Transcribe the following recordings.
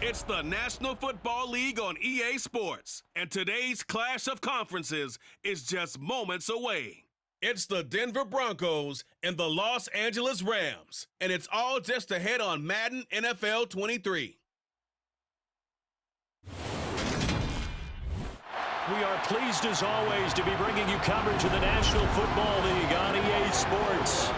It's the National Football League on EA Sports, and today's clash of conferences is just moments away. It's the Denver Broncos and the Los Angeles Rams, and it's all just ahead on Madden NFL 23. We are pleased as always to be bringing you coverage of the National Football League on EA Sports.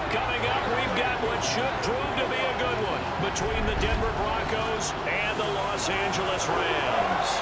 Coming up, we've got what should prove to be a good one between the Denver Broncos and the Los Angeles Rams.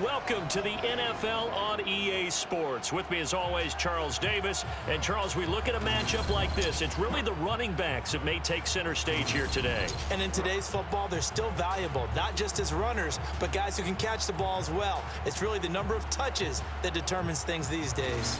Welcome to the NFL on EA Sports. With me as always, Charles Davis. And Charles, we look at a matchup like this. It's really the running backs that may take center stage here today. And in today's football, they're still valuable, not just as runners, but guys who can catch the ball as well. It's really the number of touches that determines things these days.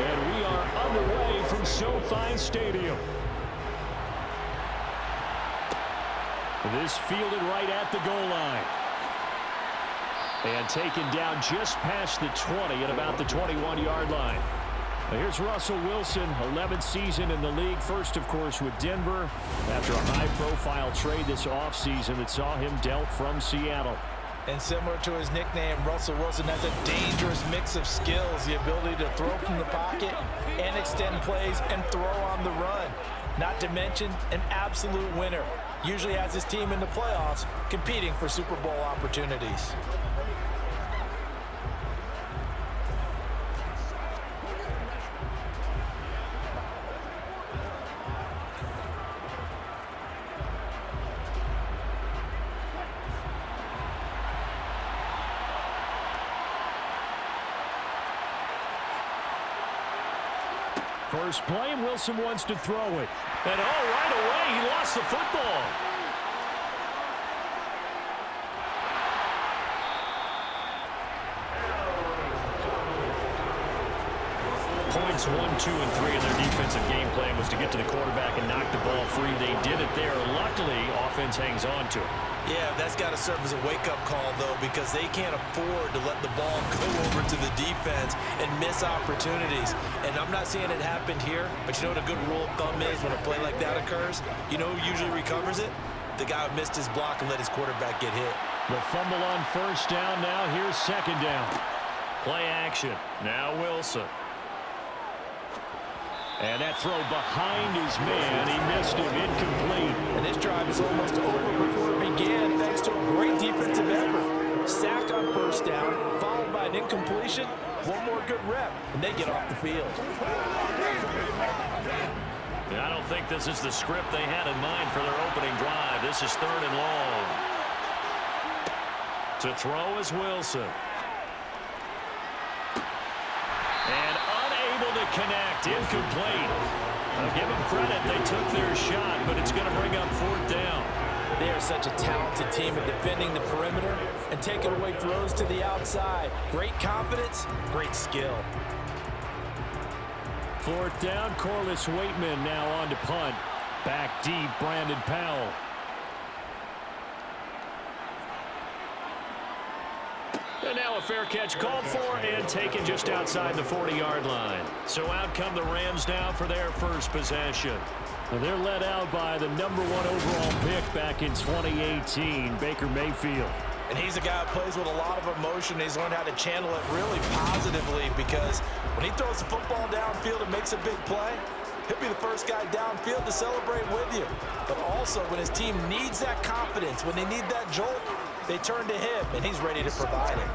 And we are underway from SoFi Stadium. This fielded right at the goal line. And taken down just past the 20 at about the 21-yard line. Now here's Russell Wilson, 11th season in the league. First, of course, with Denver after a high-profile trade this offseason that saw him dealt from Seattle. And similar to his nickname, Russell Wilson has a dangerous mix of skills, the ability to throw from the pocket and extend plays and throw on the run. Not to mention an absolute winner. Usually has his team in the playoffs competing for Super Bowl opportunities. First play, and Wilson wants to throw it. And right away, he lost the football. Points 1, 2, and 3 in their defensive game plan was to get to the quarterback and knock the ball free. They did it there. Luckily, offense hangs on to it. Yeah, that's got to serve as a wake-up call, though, because they can't afford to let the ball go over to the defense and miss opportunities. And I'm not seeing it happen here, but you know what a good rule of thumb is when a play like that occurs? You know who usually recovers it? The guy who missed his block and let his quarterback get hit. The fumble on first down. Now here's second down. Play action. Now Wilson. And that throw behind his man. He missed him. Incomplete. And this drive is almost over before it began, thanks to a great defensive effort. Sacked on first down, followed by an incompletion. One more good rep, and they get off the field. I don't think this is the script they had in mind for their opening drive. This is 3rd and long. To throw is Wilson. And unable to connect. Incomplete. I'll give them credit. They took their shot, but it's going to bring up 4th down. They are such a talented team at defending the perimeter and taking away throws to the outside. Great confidence, great skill. 4th down, Corliss Waitman now on to punt. Back deep, Brandon Powell. And now a fair catch called for and taken just outside the 40-yard line. So out come the Rams now for their first possession. And they're led out by the #1 overall pick back in 2018, Baker Mayfield. And he's a guy who plays with a lot of emotion. He's learned how to channel it really positively, because when he throws the football downfield and makes a big play, He'll be the first guy downfield to celebrate with you. But also, when his team needs that confidence, when they need that jolt, they turn to him, and he's ready to provide it.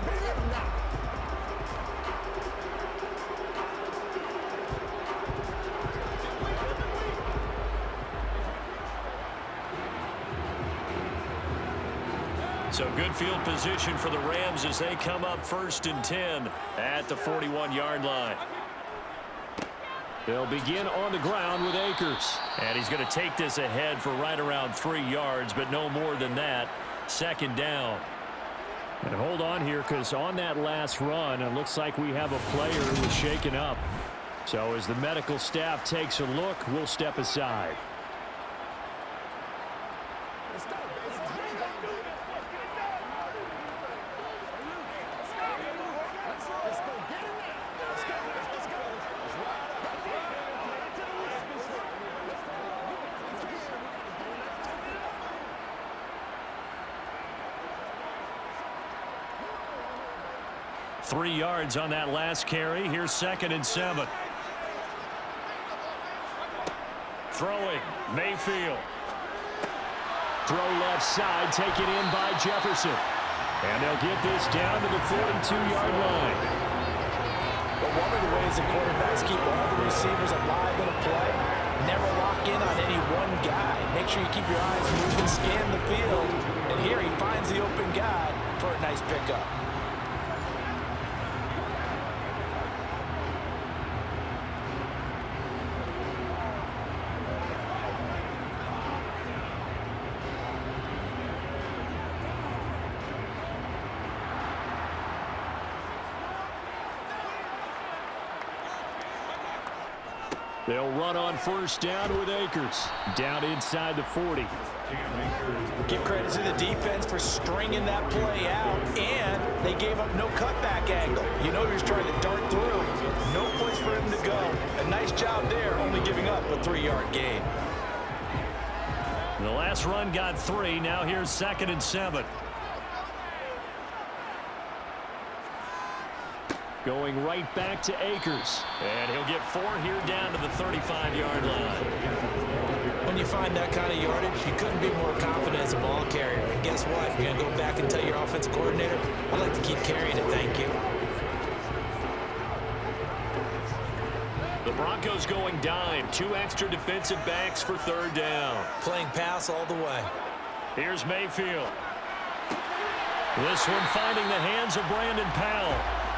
So good field position for the Rams as they come up 1st and 10 at the 41-yard line. They'll begin on the ground with Akers. And he's going to take this ahead for right around 3 yards, but no more than that. 2nd down. And hold on here, because on that last run, it looks like we have a player who was shaken up. So as the medical staff takes a look, we'll step aside. Three yards on that last carry. Here's 2nd and 7. Throwing, Mayfield. Throw left side, taken in by Jefferson. And they'll get this down to the 42-yard line. But one of the ways the quarterbacks keep all the receivers alive in a play, never lock in on any one guy. Make sure you keep your eyes moving, scan the field. And here he finds the open guy for a nice pickup. They'll run on 1st down with Akers. Down inside the 40. Give credit to the defense for stringing that play out, and they gave up no cutback angle. You know he was trying to dart through. No place for him to go. A nice job there, only giving up a 3-yard gain. The last run got 3. Now here's 2nd and 7. Going right back to Akers. And he'll get 4 here down to the 35-yard line. When you find that kind of yardage, you couldn't be more confident as a ball carrier. And guess what? You're going to go back and tell your offensive coordinator, I'd like to keep carrying it, thank you. The Broncos going dime. 2 extra defensive backs for 3rd down. Playing pass all the way. Here's Mayfield. This one finding the hands of Brandon Powell.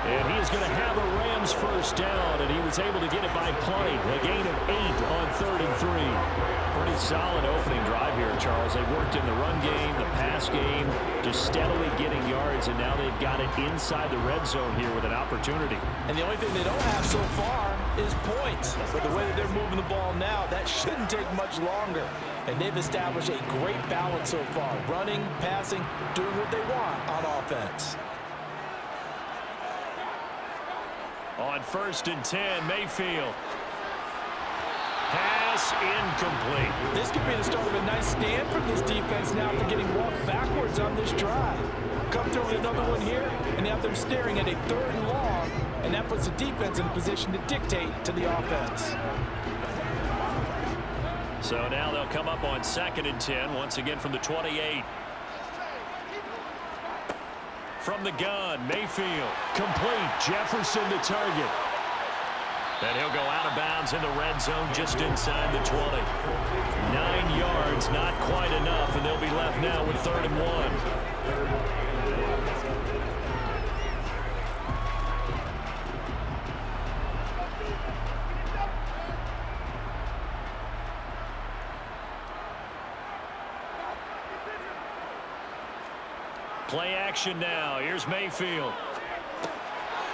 And he is going to have a Rams 1st down, and he was able to get it by plenty. A gain of 8 on 3rd and 3. Pretty solid opening drive here, Charles. They've worked in the run game, the pass game, just steadily getting yards, and now they've got it inside the red zone here with an opportunity. And the only thing they don't have so far is points. But the way that they're moving the ball now, that shouldn't take much longer. And they've established a great balance so far. Running, passing, doing what they want on offense. On 1st and 10, Mayfield. Pass incomplete. This could be the start of a nice stand from this defense now for getting walked backwards on this drive. Come through with another one here, and they have them staring at a 3rd and long, and that puts the defense in a position to dictate to the offense. So now they'll come up on 2nd and 10, once again from the 28. From the gun, Mayfield. Complete. Jefferson to target. And he'll go out of bounds in the red zone just inside the 20. 9 yards, not quite enough, and they'll be left now with 3rd and 1. Play action now. Here's Mayfield.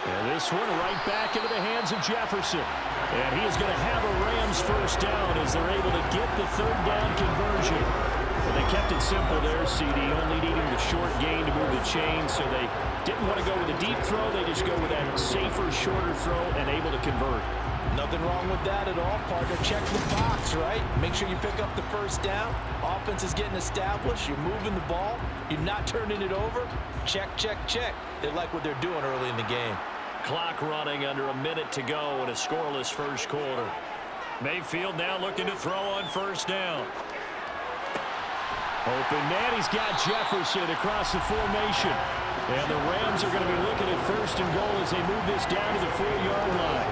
And this one right back into the hands of Jefferson. And he is going to have a Rams 1st down as they're able to get the 3rd down conversion. And they kept it simple there, CD, only needing the short gain to move the chain, so they didn't want to go with a deep throw. They just go with that safer, shorter throw and able to convert. Nothing wrong with that at all, partner. Check the box, right? Make sure you pick up the 1st down. Offense is getting established. You're moving the ball. You're not turning it over. Check, check, check. They like what they're doing early in the game. Clock running under a minute to go in a scoreless 1st quarter. Mayfield now looking to throw on first down. Open man, he's got Jefferson across the formation. And the Rams are going to be looking at first and goal as they move this down to the 4-yard line.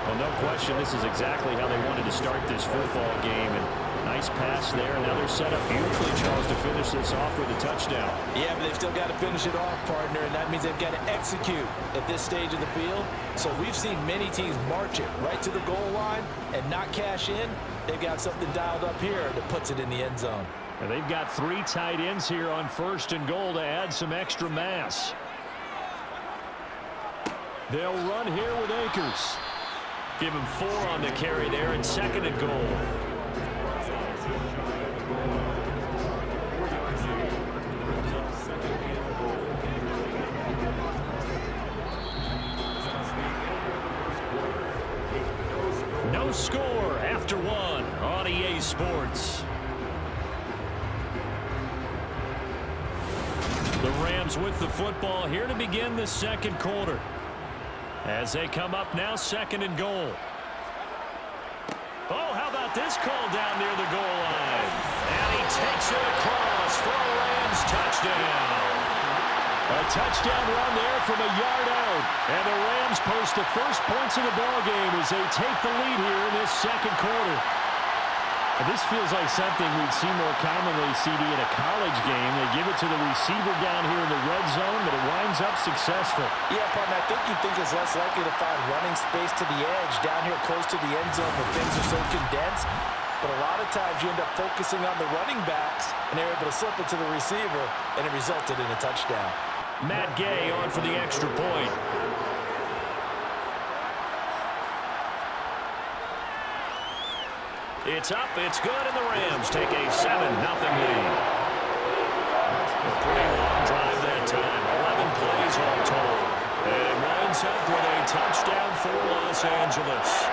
Well, no question, this is exactly how they wanted to start this football game. And nice pass there. Now they're set up beautifully, Charles, to finish this off with a touchdown. Yeah, but they've still got to finish it off, partner, and that means they've got to execute at this stage of the field. So we've seen many teams march it right to the goal line and not cash in. They've got something dialed up here that puts it in the end zone. And they've got 3 tight ends here on first and goal to add some extra mass. They'll run here with Akers. Give him 4 on the carry there and second and goal. No score after 1 on EA Sports. The Rams with the football here to begin the second quarter. As they come up now, second and goal. Oh, how about this call down near the goal line? And he takes it across for a Rams touchdown. A touchdown run there from a yard out. And the Rams post the first points of the ballgame as they take the lead here in this second quarter. This feels like something we'd see more commonly, CD, in a college game. They give it to the receiver down here in the red zone, but it winds up successful. Yeah, partner, I think you'd think it's less likely to find running space to the edge down here close to the end zone where things are so condensed. But a lot of times you end up focusing on the running backs, and they're able to slip it to the receiver, and it resulted in a touchdown. Matt Gay on for the extra point. It's up, it's good, and the Rams take a 7-0 lead. A pretty long drive that time, 11 plays all told. And it winds up with a touchdown for Los Angeles.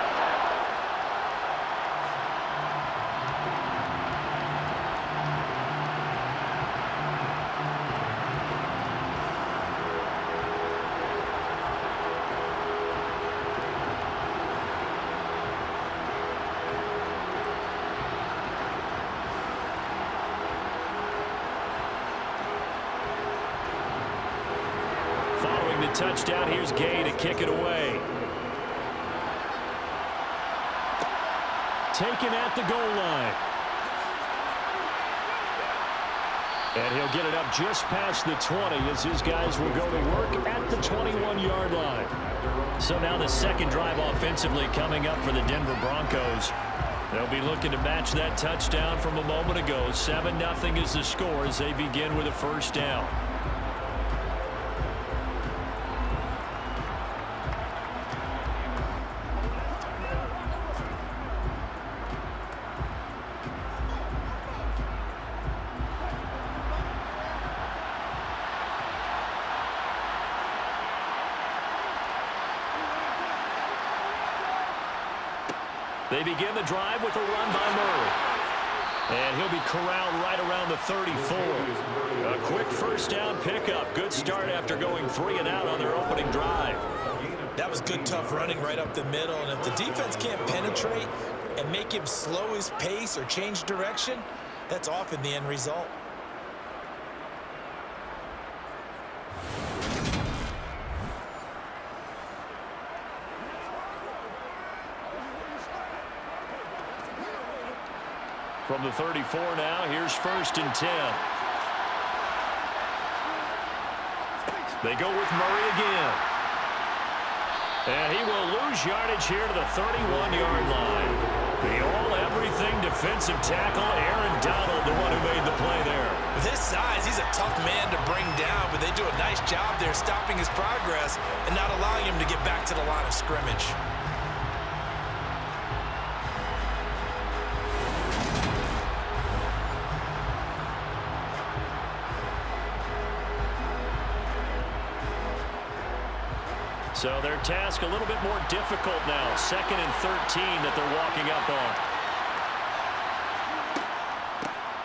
Touchdown, here's Gay to kick it away. Taken at the goal line. And he'll get it up just past the 20 as his guys will go to work at the 21-yard line. So now the second drive offensively coming up for the Denver Broncos. They'll be looking to match that touchdown from a moment ago. 7-0 is the score as they begin with a first down. They begin the drive with a run by Murray. And he'll be corralled right around the 34. A quick first down pickup. Good start after going 3 and out on their opening drive. That was good, tough running right up the middle. And if the defense can't penetrate and make him slow his pace or change direction, that's often the end result. From the 34 now, here's first and 10. They go with Murray again. And he will lose yardage here to the 31-yard line. The all-everything defensive tackle, Aaron Donald, the one who made the play there. This size, he's a tough man to bring down, but they do a nice job there stopping his progress and not allowing him to get back to the line of scrimmage. So their task a little bit more difficult now. 2nd and 13 that they're walking up on.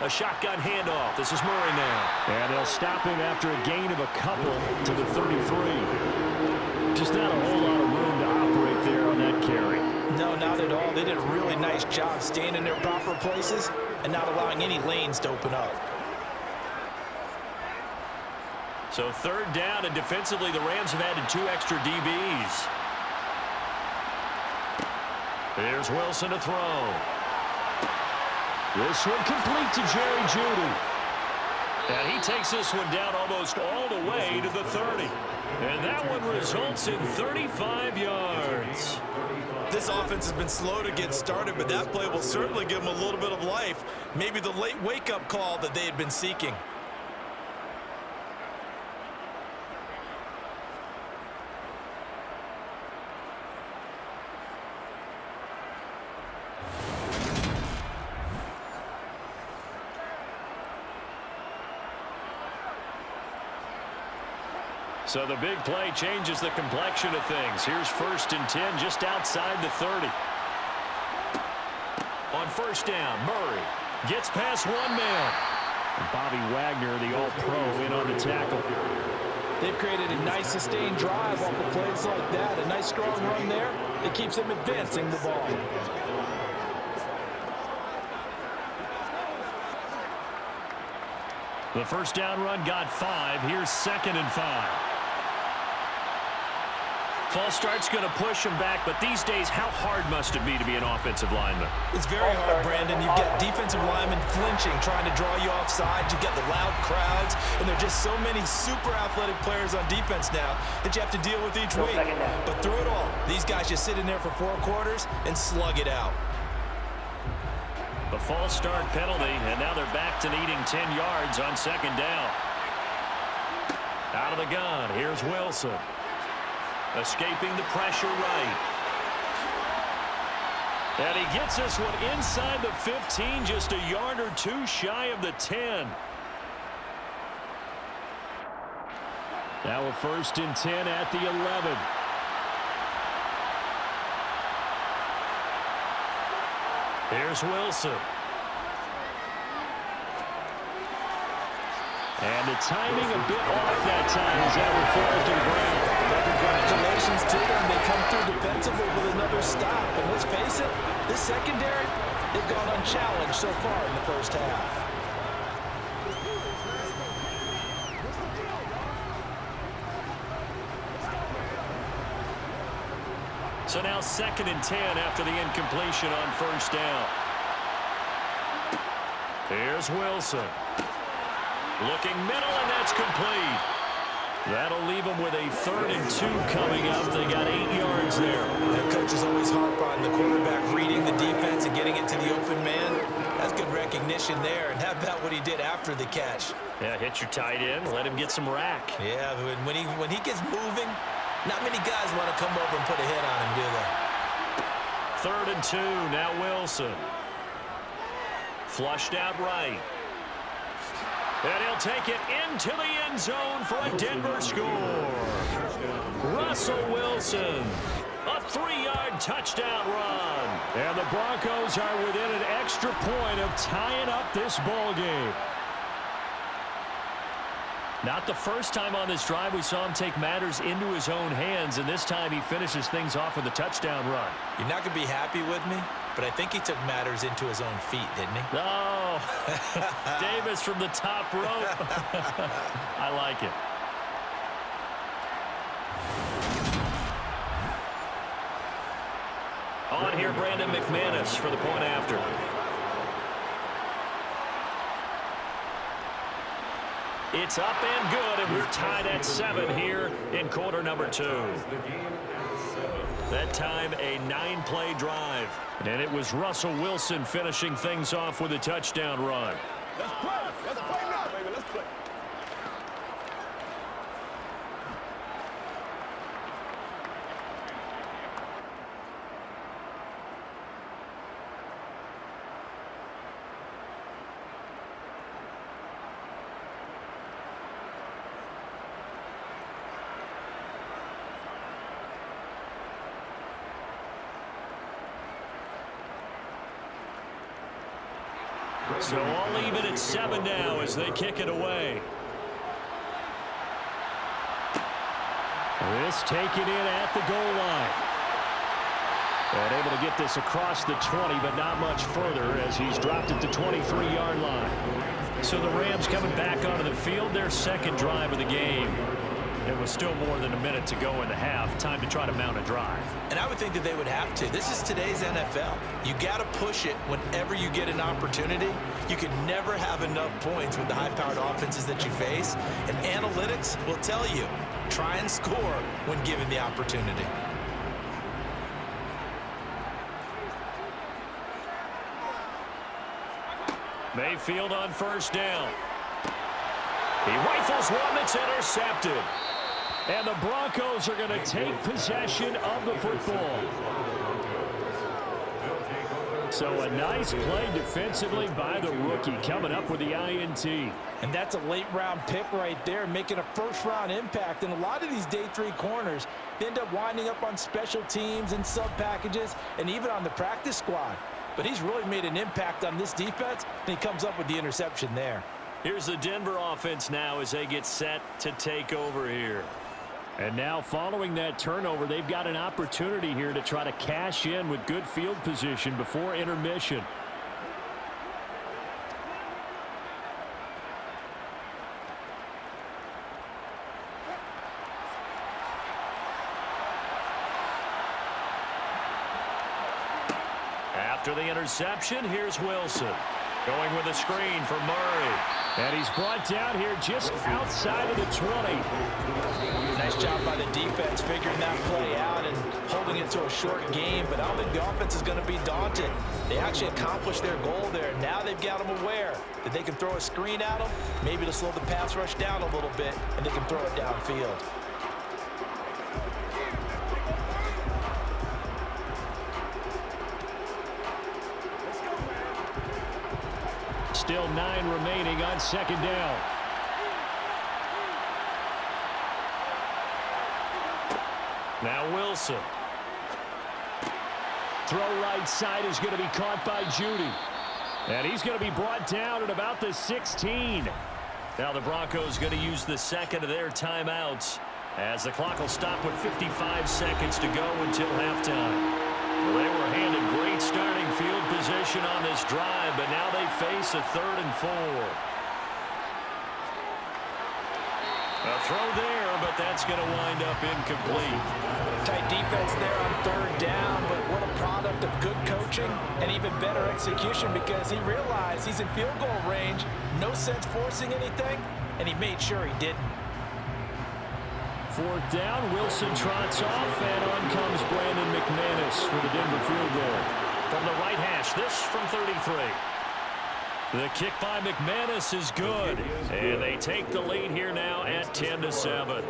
A shotgun handoff. This is Murray now. And they'll stop him after a gain of a couple to the 33. Just not a whole lot of room to operate there on that carry. No, not at at all. They did a really nice job staying in their proper places and not allowing any lanes to open up. So third down, and defensively, the Rams have added 2 extra DBs. Here's Wilson to throw. This one complete to Jerry Jeudy. And he takes this one down almost all the way to the 30. And that one results in 35 yards. This offense has been slow to get started, but that play will certainly give them a little bit of life. Maybe the late wake-up call that they had been seeking. So the big play changes the complexion of things. Here's 1st and 10 just outside the 30. On first down, Murray gets past one man. And Bobby Wagner, the All-Pro, in on the tackle. They've created a nice sustained drive off of plays like that. A nice strong run there. It keeps them advancing the ball. The first down run got 5. Here's 2nd and 5. False start's going to push him back, but these days, how hard must it be to be an offensive lineman? It's very hard, Brandon. You've got defensive linemen flinching, trying to draw you off sides. You've got the loud crowds, and there are just so many super athletic players on defense now that you have to deal with each week. But through it all, these guys just sit in there for 4 quarters and slug it out. The false start penalty, and now they're back to needing 10 yards on 2nd down. Out of the gun, here's Wilson. Escaping the pressure right. And he gets this one inside the 15, just a yard or 2 shy of the 10. Now a 1st and 10 at the 11. Here's Wilson. And the timing a bit off that time as that one falls to the ground. Well, congratulations to them. They come through defensively with another stop. And let's face it, this secondary, they've gone unchallenged so far in the first half. So now 2nd and 10 after the incompletion on first down. Here's Wilson. Looking middle, and that's complete. That'll leave them with a 3rd and 2 coming up. They got 8 yards there. That coach is always harp on the quarterback reading the defense and getting it to the open man. That's good recognition there. And how about what he did after the catch? Yeah, hit your tight end, let him get some rack. Yeah, when he gets moving, not many guys want to come over and put a hit on him, do they? 3rd and 2, now Wilson. Flushed out right. And he'll take it into the end zone for a Denver score. Russell Wilson, a 3-yard touchdown run. And the Broncos are within an extra point of tying up this ball game. Not the first time on this drive we saw him take matters into his own hands, and this time he finishes things off with a touchdown run. You're not going to be happy with me, but I think he took matters into his own feet, didn't he? Oh, Davis from the top rope. I like it. On here, Brandon McManus for the point after. It's up and good, and we're tied at 7 here in quarter number 2. That time, a 9-play drive. And it was Russell Wilson finishing things off with a touchdown run. Let's play. Let's play now, baby. Let's play. So all even at 7 now as they kick it away. This taken in at the goal line. And able to get this across the 20, but not much further as he's dropped it to 23-yard line. So the Rams coming back onto the field, their second drive of the game. It was still more than a minute to go in the half. Time to try to mount a drive. And I would think that they would have to. This is today's NFL. You got to push it whenever you get an opportunity. You can never have enough points with the high-powered offenses that you face. And analytics will tell you, try and score when given the opportunity. Mayfield on first down. He rifles one that's intercepted. And the Broncos are going to take possession of the football. So a nice play defensively by the rookie coming up with the INT. And that's a late-round pick right there, making a first-round impact. And a lot of these day 3 corners, they end up winding up on special teams and sub-packages and even on the practice squad. But he's really made an impact on this defense, and he comes up with the interception there. Here's the Denver offense now as they get set to take over here. And now following that turnover, they've got an opportunity here to try to cash in with good field position before intermission. After the interception, here's Wilson. Going with a screen for Murray. And he's brought down here just outside of the 20. Nice job by the defense figuring that play out and holding it to a short game. But I don't think the offense is going to be daunted. They actually accomplished their goal there. Now they've got them aware that they can throw a screen at them, maybe to slow the pass rush down a little bit, and they can throw it downfield. Still 9 remaining on second down. Now Wilson. Throw right side is going to be caught by Judy. And he's going to be brought down at about the 16. Now the Broncos going to use the second of their timeouts as the clock will stop with 55 seconds to go until halftime. Well, they were handed great starting field position on this drive, but now they face a 3rd and 4. A throw there, but that's going to wind up incomplete. Tight defense there on 3rd down, but what a product of good coaching and even better execution because he realized he's in field goal range, no sense forcing anything, and he made sure he didn't. 4th down, Wilson trots off, and on comes Brandon McManus for the Denver field goal. From the right hash, this from 33. The kick by McManus is good, and they take the lead here now at 10-7.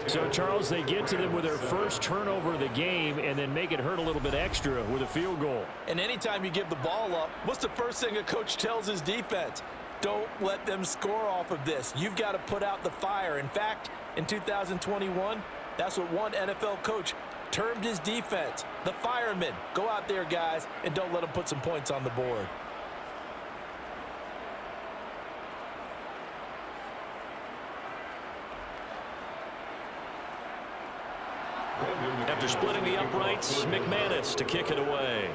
So, Charles, they get to them with their first turnover of the game and then make it hurt a little bit extra with a field goal. And anytime you give the ball up, what's the first thing a coach tells his defense? Don't let them score off of this. You've got to put out the fire. In fact, in 2021, that's what one NFL coach termed his defense. The firemen. Go out there, guys, and don't let them put some points on the board. After splitting the uprights, McManus to kick it away.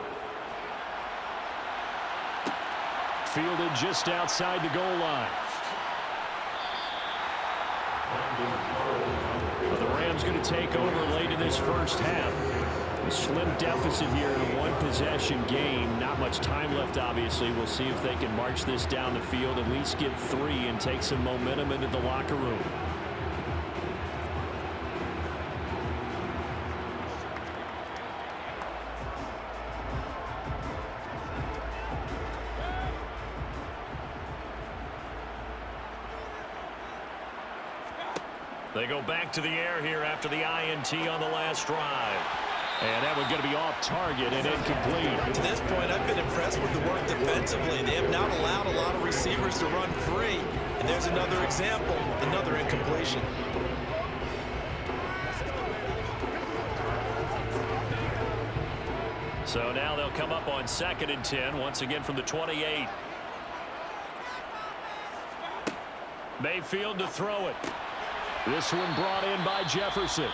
Fielded just outside the goal line. Well, the Rams going to take over late in this first half. A slim deficit here in a one-possession game. Not much time left, obviously. We'll see if they can march this down the field, at least get 3 and take some momentum into the locker room. They go back to the air here after the INT on the last drive. And that one's going to be off target and incomplete. To this point, I've been impressed with the work defensively. They have not allowed a lot of receivers to run free. And there's another example, another incompletion. So now they'll come up on 2nd and 10, once again from the 28. Mayfield to throw it. This one brought in by Jefferson.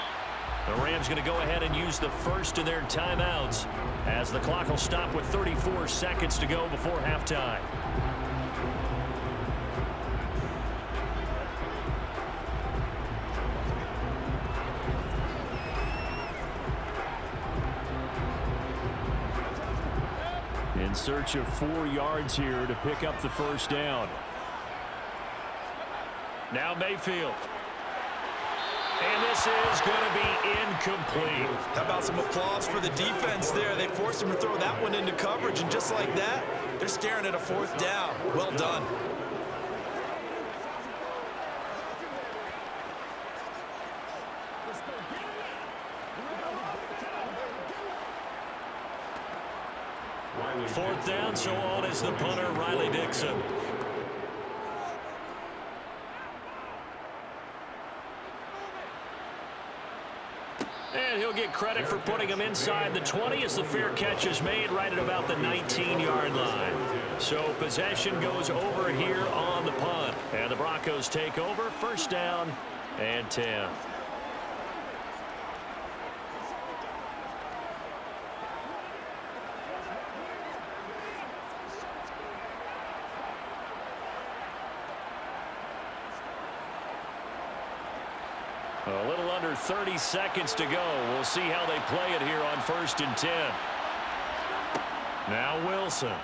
The Rams going to go ahead and use the first of their timeouts as the clock will stop with 34 seconds to go before halftime. In search of 4 yards here to pick up the first down. Now Mayfield. And this is going to be incomplete. How about some applause for the defense there? They forced him to throw that one into coverage, and just like that, they're staring at a 4th down. Well done. Fourth down, so on is the punter, Riley Dixon. And he'll get credit for putting him inside the 20 as the fair catch is made right at about the 19-yard line. So possession goes over here on the punt. And the Broncos take over, first down and 10. A little under 30 seconds to go. We'll see how they play it here on 1st and 10. Now Wilson.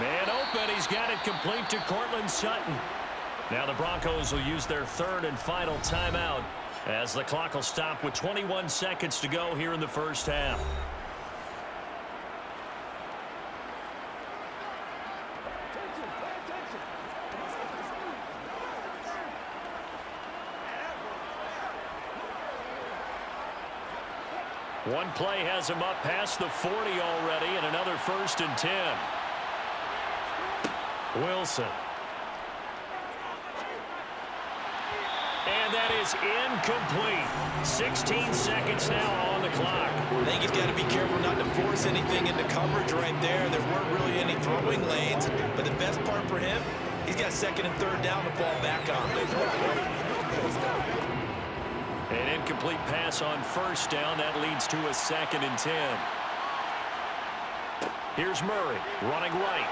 Man open. He's got it complete to Cortland Sutton. Now the Broncos will use their 3rd and final timeout as the clock will stop with 21 seconds to go here in the first half. One play has him up past the 40 already, and another 1st and 10. Wilson. And that is incomplete. 16 seconds now on the clock. I think he's got to be careful not to force anything into coverage right there. There weren't really any throwing lanes, but the best part for him, he's got 2nd and 3rd down to fall back on. An incomplete pass on 1st down. That leads to a 2nd and 10. Here's Murray running right.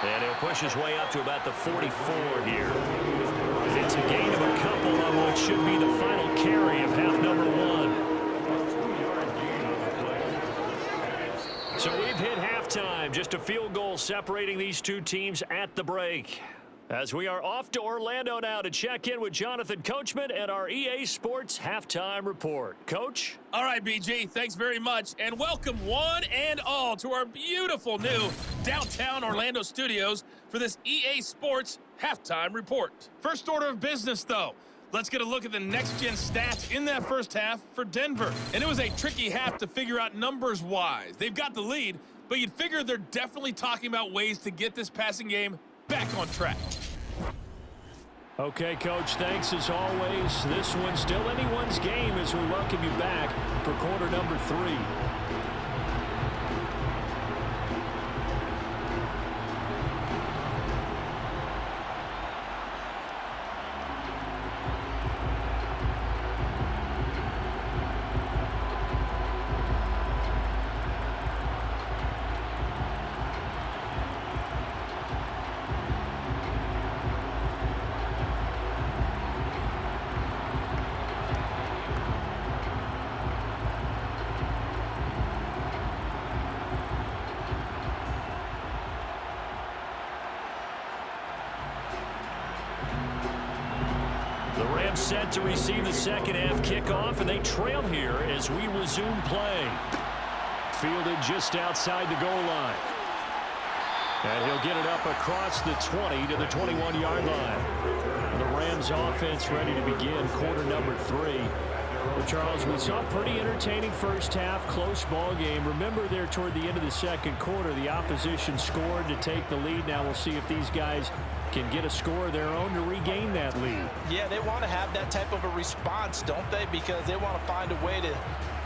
And he'll push his way up to about the 44 here. It's a gain of a couple on what should be the final carry of half number 1. So we've hit halftime. Just a field goal separating these two teams at the break. As we are off to Orlando now to check in with Jonathan Coachman and our EA Sports Halftime Report. Coach? All right, BG, thanks very much. And welcome one and all to our beautiful new downtown Orlando studios for this EA Sports Halftime Report. First order of business, though. Let's get a look at the next-gen stats in that first half for Denver. And it was a tricky half to figure out numbers-wise. They've got the lead, but you'd figure they're definitely talking about ways to get this passing game back on track. Okay, Coach, thanks as always. This one's still anyone's game as we welcome you back for quarter number 3. Set to receive the second half kickoff, and they trail here as we resume play. Fielded just outside the goal line. And he'll get it up across the 20 to the 21-yard line. The Rams offense ready to begin quarter number 3. Well, Charles, we saw a pretty entertaining first half, close ball game. Remember there toward the end of the second quarter, the opposition scored to take the lead. Now we'll see if these guys can get a score of their own to regain that lead. Yeah, they want to have that type of a response, don't they? Because they want to find a way to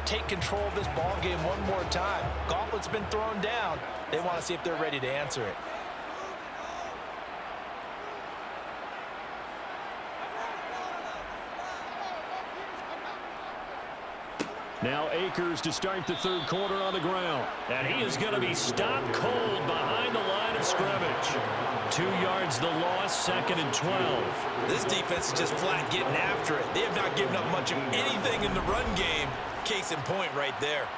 take control of this ball game one more time. Gauntlet's been thrown down. They want to see if they're ready to answer it. Now Akers to start the third quarter on the ground. And he is going to be stopped cold behind the line of scrimmage. 2 yards the loss, 2nd and 12. This defense is just flat getting after it. They have not given up much of anything in the run game. Case in point right there.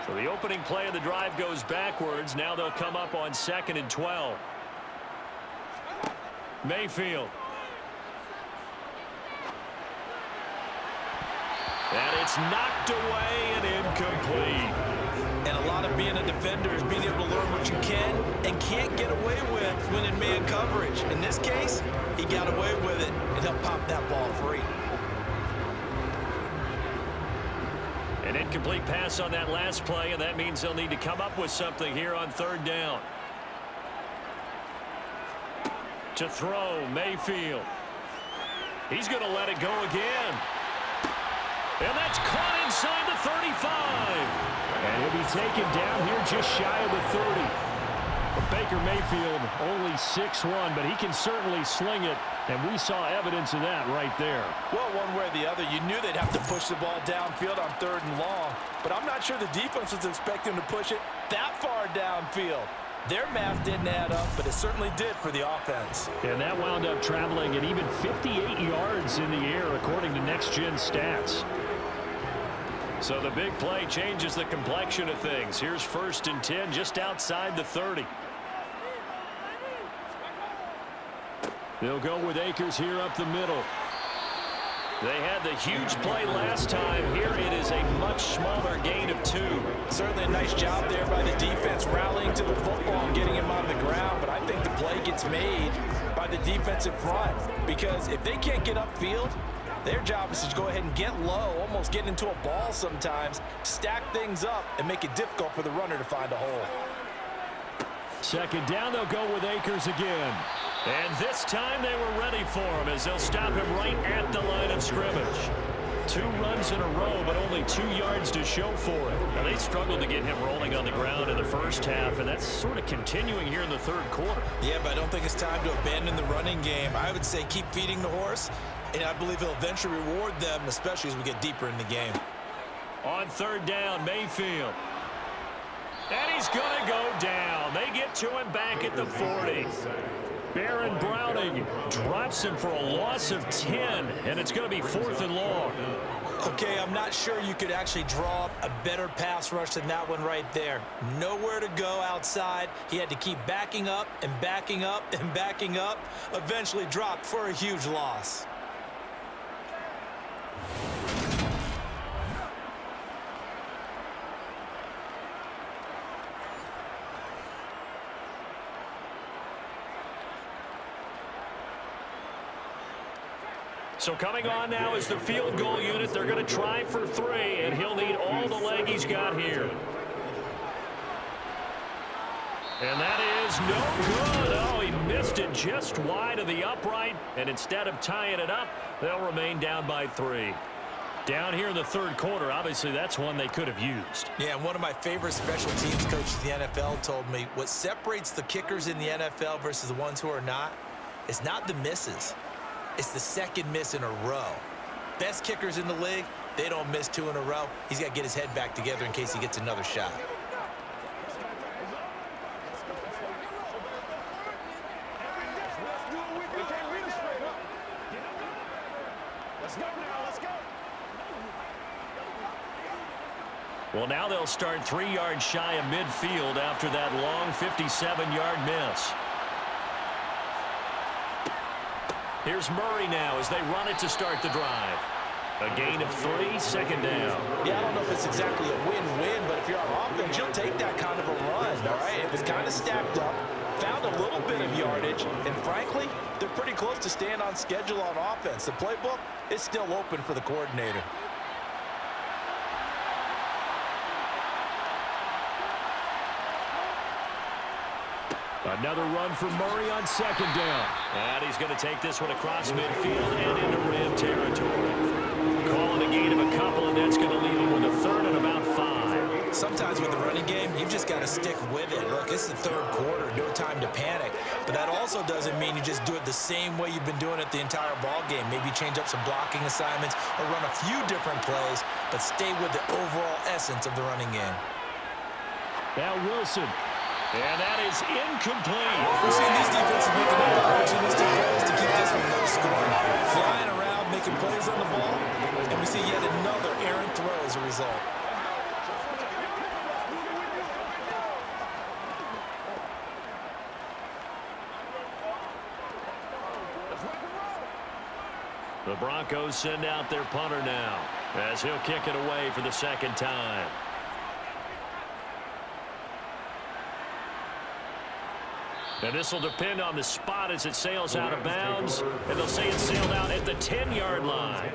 So the opening play of the drive goes backwards. Now they'll come up on 2nd and 12. Mayfield. And it's knocked away and incomplete. And a lot of being a defender is being able to learn what you can and can't get away with when in man coverage. In this case, he got away with it, and he'll pop that ball free. An incomplete pass on that last play, and that means they'll need to come up with something here on 3rd down. To throw, Mayfield. He's going to let it go again. And that's caught inside the 35. And he'll be taken down here just shy of the 30. But Baker Mayfield only 6'1", but he can certainly sling it. And we saw evidence of that right there. Well, one way or the other, you knew they'd have to push the ball downfield on 3rd and long. But I'm not sure the defense was expecting to push it that far downfield. Their math didn't add up, but it certainly did for the offense. And that wound up traveling at even 58 yards in the air, according to Next Gen Stats. So the big play changes the complexion of things. Here's 1st and 10 just outside the 30. They'll go with Akers here up the middle. They had the huge play last time. Here it is a much smaller gain of 2. Certainly a nice job there by the defense rallying to the football and getting him on the ground. But I think the play gets made by the defensive front. Because if they can't get upfield, their job is to go ahead and get low, almost get into a ball sometimes, stack things up, and make it difficult for the runner to find a hole. 2nd down, they'll go with Akers again. And this time they were ready for him as they'll stop him right at the line of scrimmage. 2 runs in a row, but only 2 yards to show for it. Now, they struggled to get him rolling on the ground in the first half, and that's sort of continuing here in the 3rd quarter. Yeah, but I don't think it's time to abandon the running game. I would say keep feeding the horse, and I believe he'll eventually reward them, especially as we get deeper in the game. On 3rd down, Mayfield. And he's going to go down. They get to him back at the 40. Baron Browning drops him for a loss of 10, and it's going to be 4th and long. Okay, I'm not sure you could actually draw up a better pass rush than that one right there. Nowhere to go outside. He had to keep backing up and backing up and backing up. Eventually dropped for a huge loss. So coming on now is the field goal unit. They're going to try for 3, and he'll need all the leg he's got here. And that is no good. Oh, he missed it just wide of the upright. And instead of tying it up, they'll remain down by 3. Down here in the 3rd quarter, obviously that's one they could have used. Yeah, and one of my favorite special teams coaches in the NFL told me what separates the kickers in the NFL versus the ones who are not is not the misses. It's the 2nd miss in a row. Best kickers in the league, they don't miss 2 in a row. He's got to get his head back together in case he gets another shot. Well, now they'll start 3 yards shy of midfield after that long 57-yard miss. Here's Murray now as they run it to start the drive. A gain of 3, 2nd down. Yeah, I don't know if it's exactly a win-win, but if you're on offense, you'll take that kind of a run, all right? It was kind of stacked up, found a little bit of yardage, and frankly, they're pretty close to staying on schedule on offense. The playbook is still open for the coordinator. Another run for Murray on 2nd down. And he's going to take this one across midfield and into Ram territory. Calling a gain of a couple, and that's going to leave him with a 3rd and about Sometimes with the running game, you've just got to stick with it. Look, it's the third quarter, no time to panic. But that also doesn't mean you just do it the same way you've been doing it the entire ball game. Maybe change up some blocking assignments or run a few different plays, but stay with the overall essence of the running game. Now Wilson. And that is incomplete. We're seeing these defenses making opportunistic plays to keep this one low scoring. Flying around, making plays on the ball, and we see yet another errant throw as a result. The Broncos send out their punter now as he'll kick it away for the second time. And this will depend on the spot as it sails out of bounds. And they'll say it sailed out at the 10-yard line.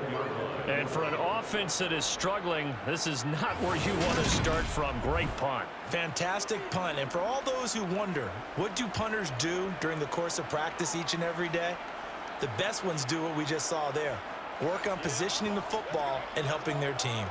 And for an offense that is struggling, this is not where you want to start from. Great punt. Fantastic punt. And for all those who wonder, what do punters do during the course of practice each and every day? The best ones do what we just saw there. Work on positioning the football and helping their team.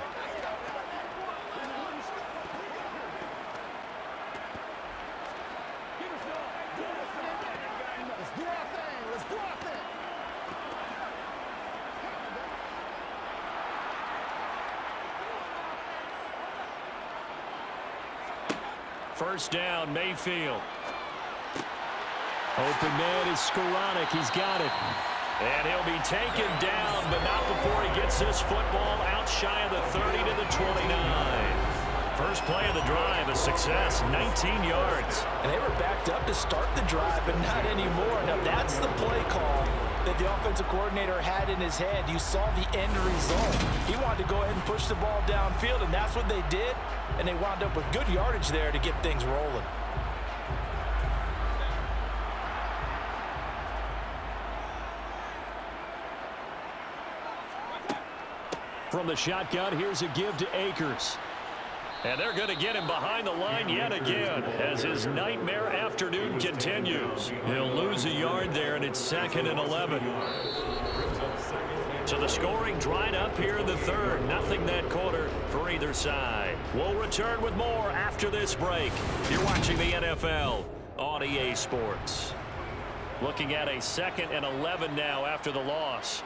First down, Mayfield. Open man is Skoranek. He's got it. And he'll be taken down, but not before he gets this football out shy of the 30 to the 29. First play of the drive, a success, 19 yards. And they were backed up to start the drive, but not anymore. Now that's the play call that the offensive coordinator had in his head. You saw the end result. He wanted to go ahead and push the ball downfield, and that's what they did. And they wound up with good yardage there to get things rolling. From the shotgun, here's a give to Akers. And they're going to get him behind the line yet again as his nightmare afternoon continues. He'll lose a yard there, and it's 2nd and 11. So the scoring dried up here in the third. Nothing that quarter for either side. We'll return with more after this break. You're watching the NFL on EA Sports. Looking at a 2nd and 11 now after the loss.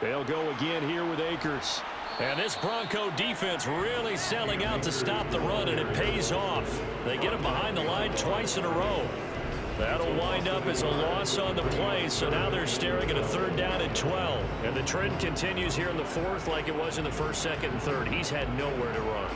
They'll go again here with Akers. And this Bronco defense really selling out to stop the run, and it pays off. They get him behind the line twice in a row. That'll wind up as a loss on the play, so now they're staring at a 3rd down and 12. And the trend continues here in the 4th like it was in the 1st, 2nd, and 3rd. He's had nowhere to run.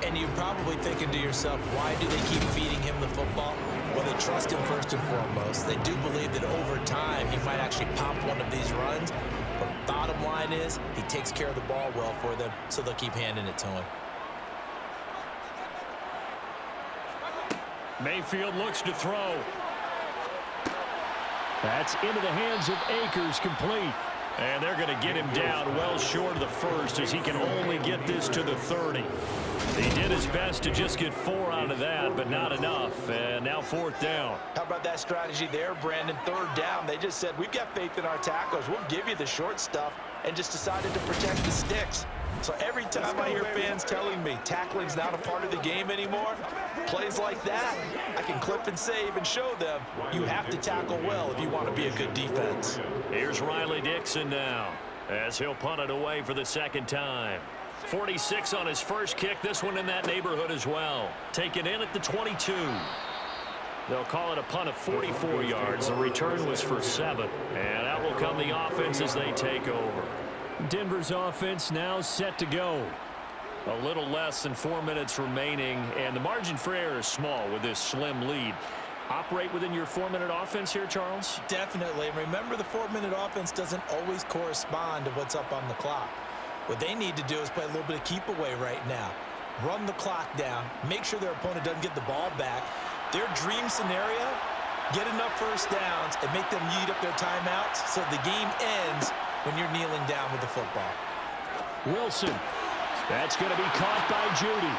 And you're probably thinking to yourself, why do they keep feeding him the football? Well, they trust him first and foremost. They do believe that over time he might actually pop one of these runs. But bottom line is, he takes care of the ball well for them, so they'll keep handing it to him. Mayfield looks to throw. That's into the hands of Akers, complete. And they're going to get him down well short of the 1st as he can only get this to the 30. He did his best to just get 4 out of that, but not enough. And now 4th down. How about that strategy there, Brandon? 3rd down. They just said, we've got faith in our tackles. We'll give you the short stuff, and just decided to protect the sticks. So every time I hear fans telling me tackling's not a part of the game anymore, plays like that, I can clip and save and show them you have to tackle well if you want to be a good defense. Here's Riley Dixon now as he'll punt it away for the 2nd time. 46 on his first kick, this one in that neighborhood as well. Taken in at the 22. They'll call it a punt of 44 yards. The return was for 7. And out will come the offense as they take over. Denver's offense now set to go. A little less than 4 minutes remaining, and the margin for error is small with this slim lead. Operate within your 4-minute offense here, Charles? Definitely. Remember, the 4-minute offense doesn't always correspond to what's up on the clock. What they need to do is play a little bit of keep away right now. Run the clock down. Make sure their opponent doesn't get the ball back. Their dream scenario, get enough first downs and make them eat up their timeouts so the game ends when you're kneeling down with the football. Wilson. That's going to be caught by Judy.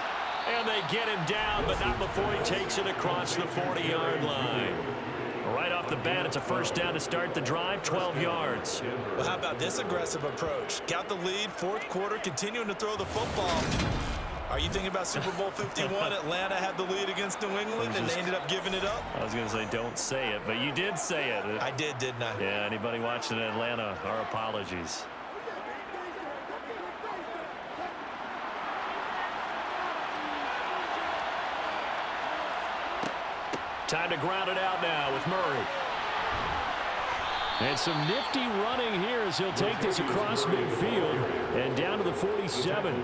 And they get him down, but not before he takes it across the 40-yard line. Right off the bat, it's a first down to start the drive, 12 yards. Well, how about this aggressive approach? Got the lead, fourth quarter, continuing to throw the football. Are you thinking about Super Bowl 51? Atlanta had the lead against New England, and they ended up giving it up? I was going to say don't say it, but you did say it. I did, didn't I? Yeah, anybody watching Atlanta, our apologies. Time to ground it out now with Murray. And some nifty running here as he'll take this across midfield and down to the 47.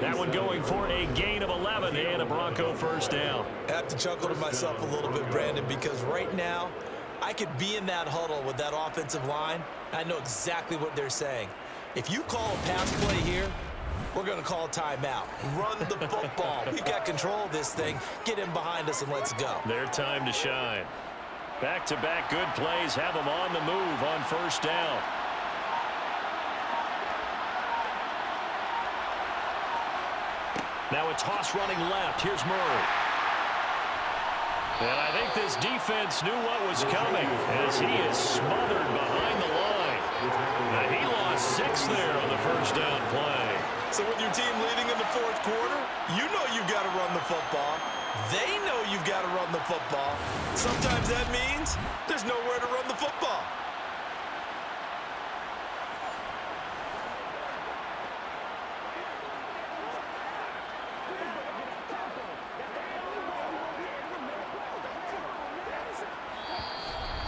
That one going for a gain of 11 and a Bronco first down. I have to chuckle to myself a little bit, Brandon, because right now I could be in that huddle with that offensive line. I know exactly what they're saying. If you call a pass play here, we're going to call a timeout. Run the football. We've got control of this thing. Get in behind us and let's go. Their time to shine. Back-to-back good plays have them on the move on first down. Now a toss running left. Here's Murray. And I think this defense knew what was coming as he is smothered behind the line. And he lost 6 there on the first down play. So with your team leading in the fourth quarter, you know you've got to run the football. They know you've got to run the football. Sometimes that means there's nowhere to run the football.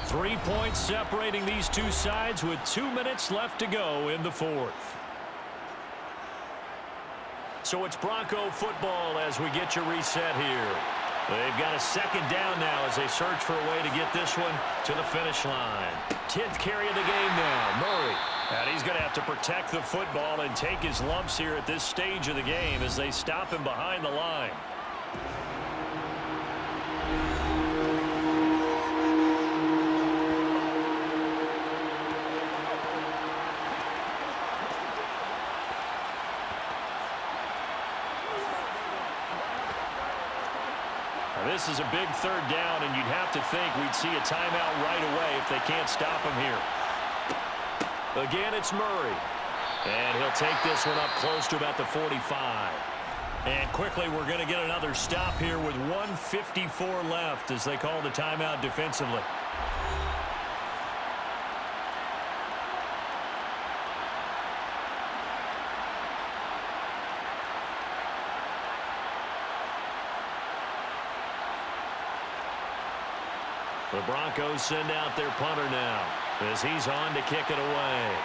Three points separating these two sides with 2 minutes left to go in the fourth. So it's Bronco football as we get you reset here. They've got a second down now as they search for a way to get this one to the finish line. 10th carry of the game now, Murray. And he's going to have to protect the football and take his lumps here at this stage of the game as they stop him behind the line. This is a big third down, and you'd have to think we'd see a timeout right away if they can't stop him here. Again, it's Murray. And he'll take this one up close to about the 45. And quickly, we're going to get another stop here with 1:54 left as they call the timeout defensively. The Broncos send out their punter now as he's on to kick it away.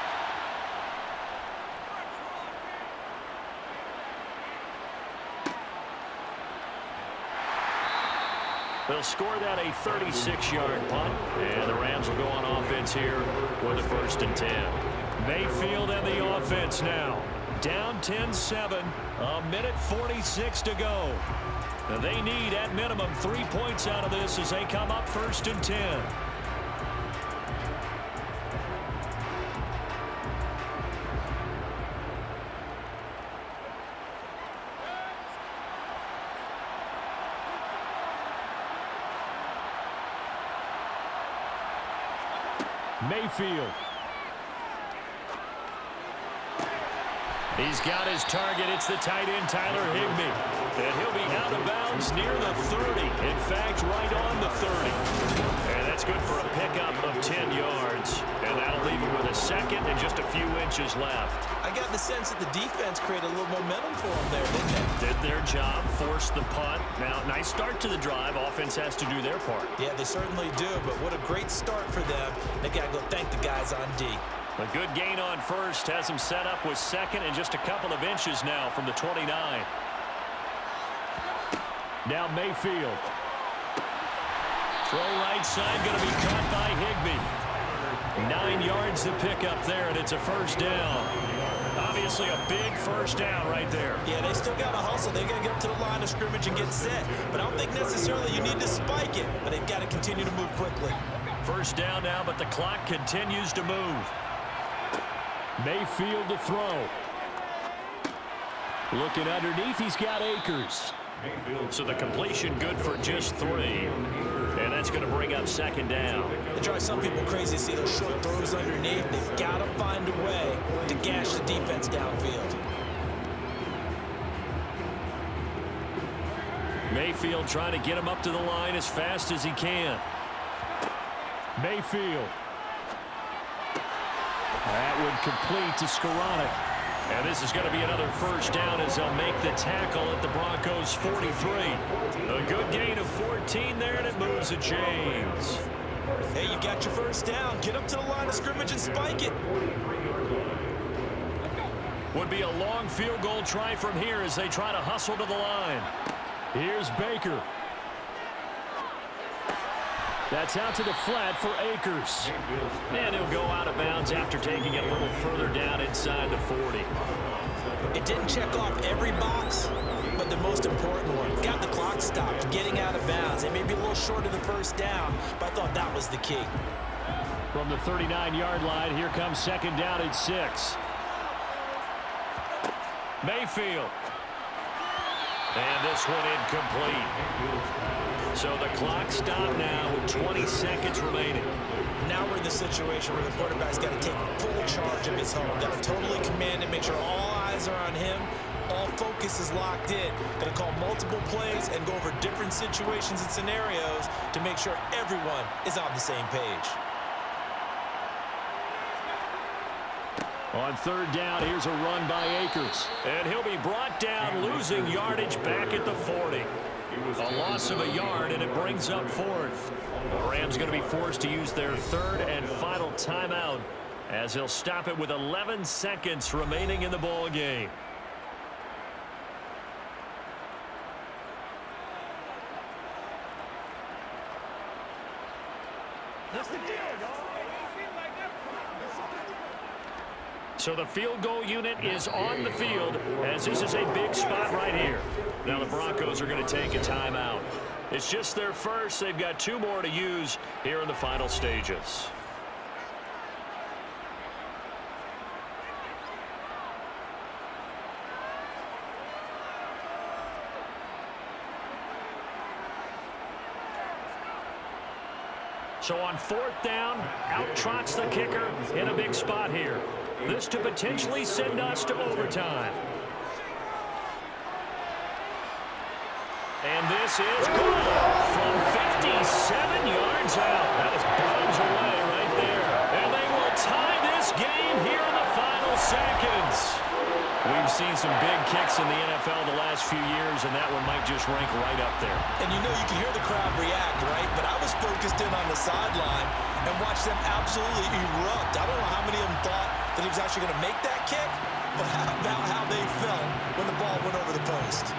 They'll score that a 36-yard punt, and the Rams will go on offense here with a 1st and 10. Mayfield and the offense now. Down 10-7, 1:46 to go. And they need, at minimum, 3 points out of this as they come up 1st and 10. Mayfield. He's got his target. It's the tight end, Tyler Higbee. And he'll be out of bounds near the 30. In fact, right on the 30. And that's good for a pickup of 10 yards. And that'll leave him with a second and just a few inches left. I got the sense that the defense created a little momentum for them there, didn't they? Did their job, forced the punt. Now, nice start to the drive. Offense has to do their part. Yeah, they certainly do. But what a great start for them. They got to go thank the guys on D. A good gain on first has him set up with second and just a couple of inches now from the 29. Now Mayfield. Throw right side, going to be caught by Higbee. 9 yards to pick up there, and it's a first down. Obviously a big first down right there. Yeah, they still got to hustle. They got to get up to the line of scrimmage and get set. But I don't think necessarily you need to spike it, but they've got to continue to move quickly. First down now, but the clock continues to move. Mayfield to throw. Looking underneath, he's got Akers. So the completion good for just 3. And that's that's going to bring up second down. It drives some people crazy to see those short throws underneath. They've got to find a way to gash the defense downfield. Mayfield trying to get him up to the line as fast as he can. Mayfield. That would complete to Skoranek. And this is going to be another first down as they'll make the tackle at the Broncos 43. A good gain of 14 there, and it moves to James. Hey, you got your first down. Get up to the line of scrimmage and spike it. Would be a long field goal try from here as they try to hustle to the line. Here's Baker. That's out to the flat for Akers. And he'll go out of bounds after taking it a little further down inside the 40. It didn't check off every box, but the most important one. Got the clock stopped, getting out of bounds. It may be a little short of the first down, but I thought that was the key. From the 39-yard line, here comes second down at 6. Mayfield. And this one incomplete. So the clock stopped now with 20 seconds remaining. Now we're in the situation where the quarterback's got to take full charge of his home. Got to totally command it, make sure all eyes are on him. All focus is locked in. Going to call multiple plays and go over different situations and scenarios to make sure everyone is on the same page. On third down, here's a run by Akers. And he'll be brought down, losing yardage back at the 40. A loss of a yard, and it brings up fourth. The Rams going to be forced to use their third and final timeout as he'll stop it with 11 seconds remaining in the ball game. So the field goal unit is on the field as this is a big spot right here. Now the Broncos are going to take a timeout. It's just their first. They've got 2 more to use here in the final stages. So on fourth down, out trots the kicker in a big spot here. This to potentially send us to overtime. And this is good from 57 yards out. That was bombs away right there. And they will tie this game here in the final seconds. We've seen some big kicks in the NFL the last few years, and that one might just rank right up there. And you know you can hear the crowd react, right? But I was focused in on the sideline and watched them absolutely erupt. I don't know how many of them thought that he was actually going to make that kick, but how about how they felt when the ball went over the post.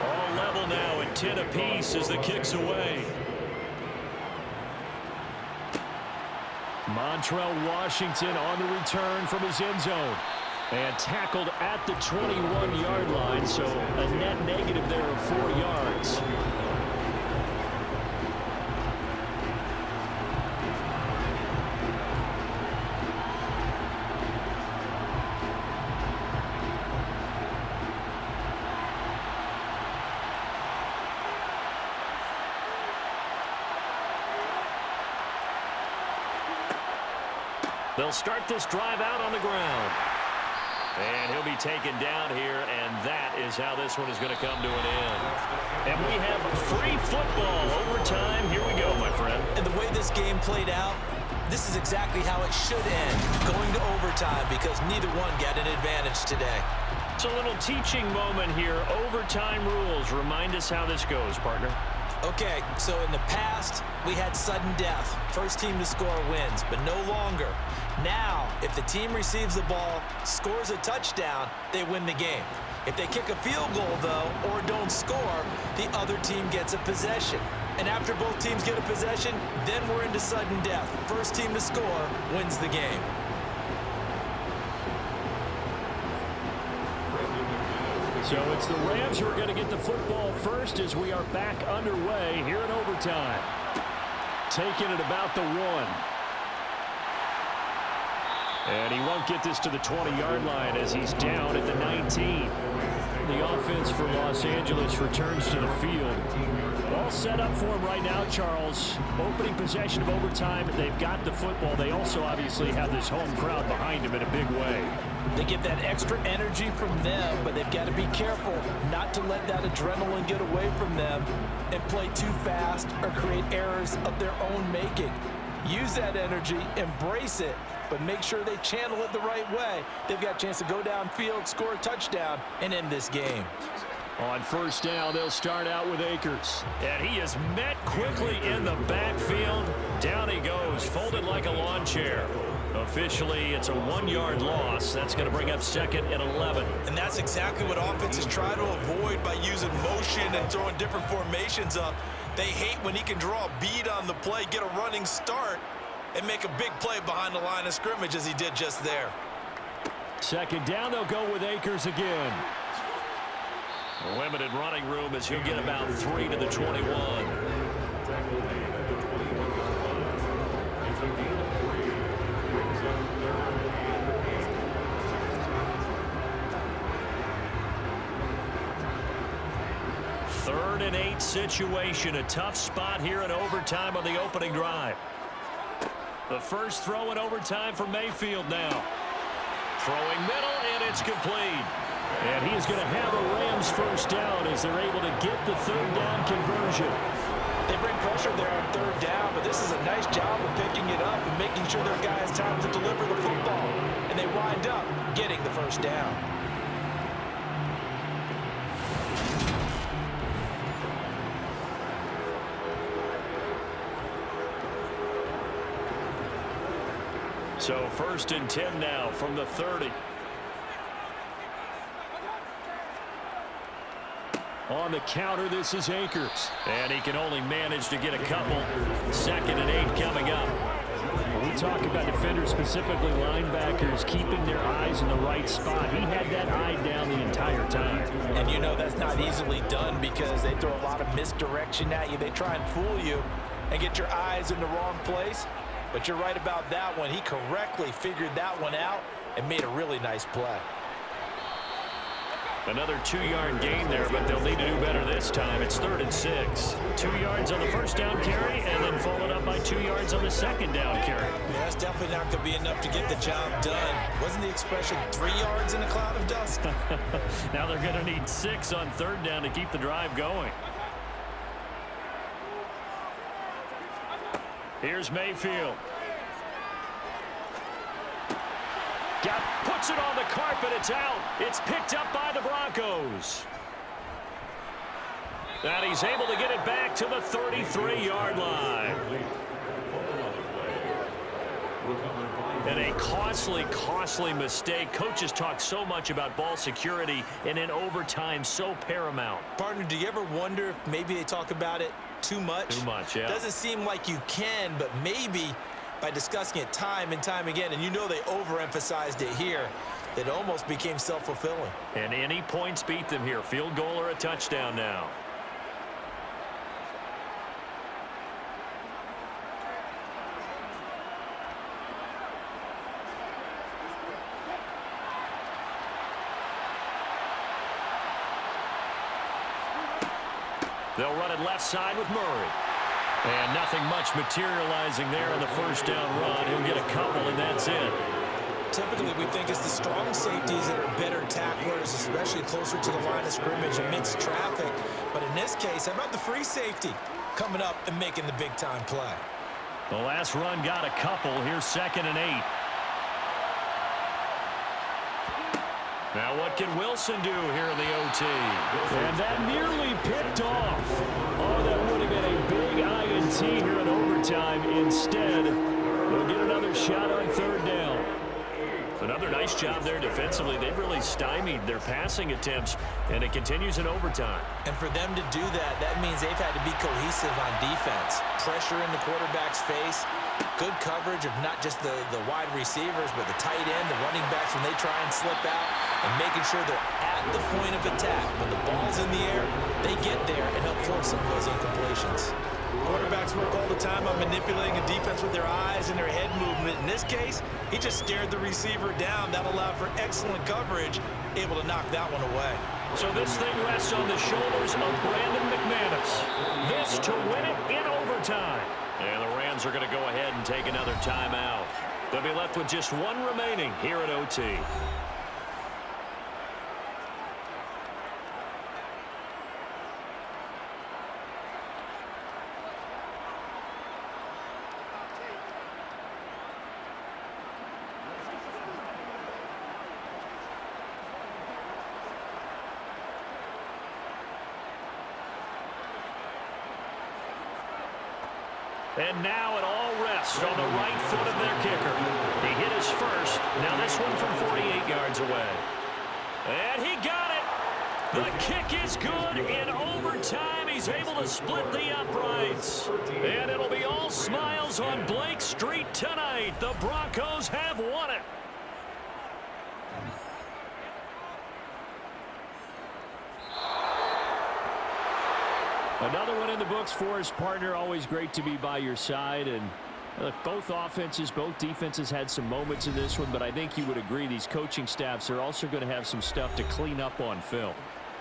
All level now at 10 apiece as the kick's away. Montrell Washington on the return from his end zone. And tackled at the 21-yard line, so a net negative there of 4 yards. They'll start this drive out on the ground. And he'll be taken down here, and that is how this one is going to come to an end. And we have free football overtime. Here we go, my friend. And the way this game played out, this is exactly how it should end, going to overtime, because neither one got an advantage today. It's a little teaching moment here. Overtime rules. Remind us how this goes, partner. Okay, so in the past, we had sudden death. First team to score wins, but no longer. Now, if the team receives the ball, scores a touchdown, they win the game. If they kick a field goal, though, or don't score, the other team gets a possession. And after both teams get a possession, then we're into sudden death. First team to score wins the game. So it's the Rams who are going to get the football first as we are back underway here in overtime. taking it about the 1. And he won't get this to the 20-yard line as he's down at the 19. The offense for Los Angeles returns to the field. All set up for him right now, Charles. Opening possession of overtime. They've got the football. They also obviously have this home crowd behind them in a big way. They get that extra energy from them, but they've got to be careful not to let that adrenaline get away from them and play too fast or create errors of their own making. Use that energy, embrace it, but make sure they channel it the right way. They've got a chance to go downfield, score a touchdown, and end this game. On first down, they'll start out with Akers. And he is met quickly in the backfield. Down he goes, folded like a lawn chair. Officially, it's a 1-yard loss. That's going to bring up 2nd and 11. And that's exactly what offenses try to avoid by using motion and throwing different formations up. They hate when he can draw a bead on the play, get a running start, and make a big play behind the line of scrimmage as he did just there. 2nd down, they'll go with Akers again. Limited running room as he'll get about 3 to the 21. Third and 8 situation. A tough spot here in overtime on the opening drive. The first throw in overtime for Mayfield now. Throwing middle, and it's complete. And he is going to have a Rams first down as they're able to get the 3rd down conversion. They bring pressure there on 3rd down, but this is a nice job of picking it up and making sure their guys time to deliver the football. And they wind up getting the first down. So 1st and 10 now from the 30. On the counter, this is Akers. And he can only manage to get a couple. 2nd and 8 coming up. When we talk about defenders, specifically linebackers, keeping their eyes in the right spot. He had that eye down the entire time. And you know that's not easily done because they throw a lot of misdirection at you. They try and fool you and get your eyes in the wrong place. But you're right about that one. He correctly figured that one out and made a really nice play. Another 2-yard gain there, but they'll need to do better this time. It's 3rd and 6. 2 yards on the first down carry, and then followed up by 2 yards on the 2nd down carry. Yeah, that's definitely not going to be enough to get the job done. Wasn't the expression 3 yards in a cloud of dust? Now they're going to need 6 on 3rd down to keep the drive going. Here's Mayfield. Puts it on the carpet. It's out. It's picked up by the Broncos. And he's able to get it back to the 33-yard line. And a costly mistake. Coaches talk so much about ball security, and in overtime, so paramount. Partner, do you ever wonder if maybe they talk about it too much? Too much, yeah. Doesn't seem like you can, but maybe by discussing it time and time again, and you know they overemphasized it here, it almost became self-fulfilling. And any points beat them here. Field goal or a touchdown now. They'll run it left side with Murray. And nothing much materializing there on the first down run. He'll get a couple, and that's it. Typically, we think it's the strong safeties that are better tacklers, especially closer to the line of scrimmage amidst traffic. But in this case, how about the free safety coming up and making the big-time play? The last run got a couple. Here's 2nd and 8. Now what can Wilson do here in the OT? And that nearly picked off. Oh, that would have been a big INT here in overtime. Instead, they'll get another shot on 3rd down. Another nice job there defensively. They've really stymied their passing attempts, and it continues in overtime. And for them to do that, that means they've had to be cohesive on defense. Pressure in the quarterback's face. Good coverage of not just the wide receivers, but the tight end, the running backs when they try and slip out, and making sure they're at the point of attack. When the ball's in the air, they get there and help force some of those incompletions. Quarterbacks work all the time on manipulating a defense with their eyes and their head movement. In this case, he just stared the receiver down. That allowed for excellent coverage, able to knock that one away. So this thing rests on the shoulders of Brandon McManus. This to win it in overtime. And the Rams are going to go ahead and take another timeout. They'll be left with just one remaining here at OT. And now it all rests on the right foot of their kicker. He hit his first. Now this one from 48 yards away. And he got it. The kick is good. In overtime, he's able to split the uprights. And it'll be all smiles on Blake Street tonight. The Broncos have won it. Another one in the books for his partner. Always great to be by your side. And look, both offenses, both defenses had some moments in this one, but I think you would agree these coaching staffs are also going to have some stuff to clean up on film.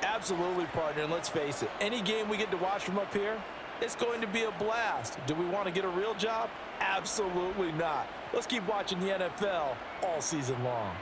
Absolutely, partner. And let's face it, any game we get to watch from up here, it's going to be a blast. Do we want to get a real job? Absolutely not. Let's keep watching the NFL all season long.